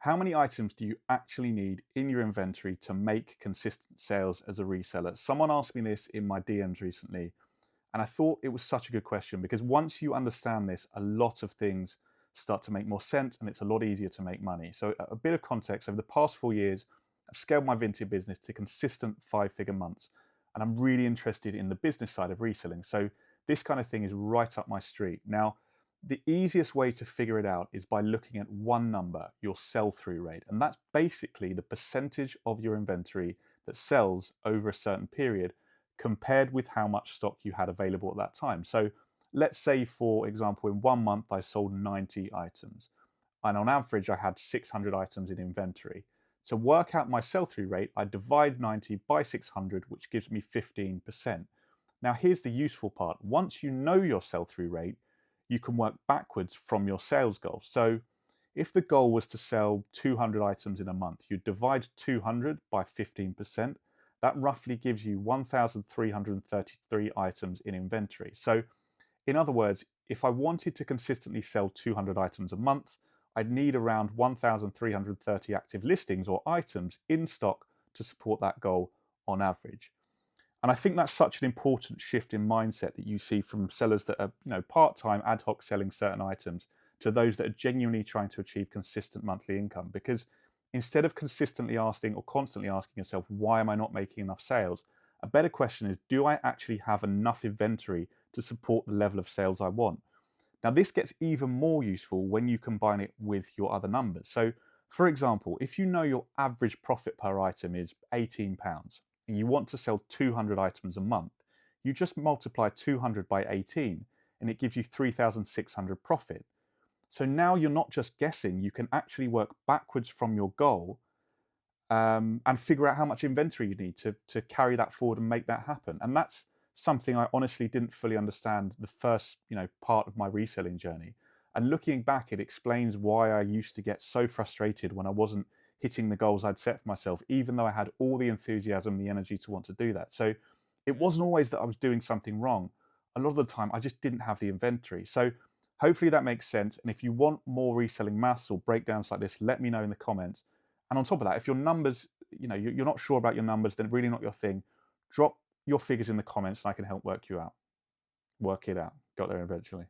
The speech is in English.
How many items do you actually need in your inventory to make consistent sales as a reseller? Someone asked me this in my DMs recently, and I thought it was such a good question because once you understand this, a lot of things start to make more sense and it's a lot easier to make money. So, a bit of context: over the past 4 years, I've scaled my Vinted business to consistent five-figure months, and I'm really interested in the business side of reselling. So, this kind of thing is right up my street. Now, the easiest way to figure it out is by looking at one number, your sell through rate. And that's basically the percentage of your inventory that sells over a certain period compared with how much stock you had available at that time. So let's say, for example, in 1 month, I sold 90 items. And on average, I had 600 items in inventory. To work out my sell through rate, I divide 90 by 600, which gives me 15%. Now, here's the useful part. Once you know your sell through rate, you can work backwards from your sales goal. So if the goal was to sell 200 items in a month, you divide 200 by 15%. That roughly gives you 1,333 items in inventory. So in other words, if I wanted to consistently sell 200 items a month, I'd need around 1,330 active listings or items in stock to support that goal on average. And I think that's such an important shift in mindset that you see from sellers that are, part-time ad hoc selling certain items to those that are genuinely trying to achieve consistent monthly income. Because instead of consistently asking or constantly asking yourself, why am I not making enough sales? A better question is, do I actually have enough inventory to support the level of sales I want? Now, this gets even more useful when you combine it with your other numbers. So, for example, if you know your average profit per item is £18 and you want to sell 200 items a month, you just multiply 200 by 18 and it gives you 3,600 profit. So now you're not just guessing, you can actually work backwards from your goal and figure out how much inventory you need to carry that forward and make that happen. And that's something I honestly didn't fully understand the first part of my reselling journey. And looking back, it explains why I used to get so frustrated when I wasn't hitting the goals I'd set for myself, even though I had all the enthusiasm, the energy to want to do that. So it wasn't always that I was doing something wrong. A lot of the time, I just didn't have the inventory. So hopefully that makes sense. And if you want more reselling maths or breakdowns like this, let me know in the comments. And on top of that, if your numbers, you're not sure about your numbers, then really not your thing, drop your figures in the comments and I can help work it out. Got there eventually.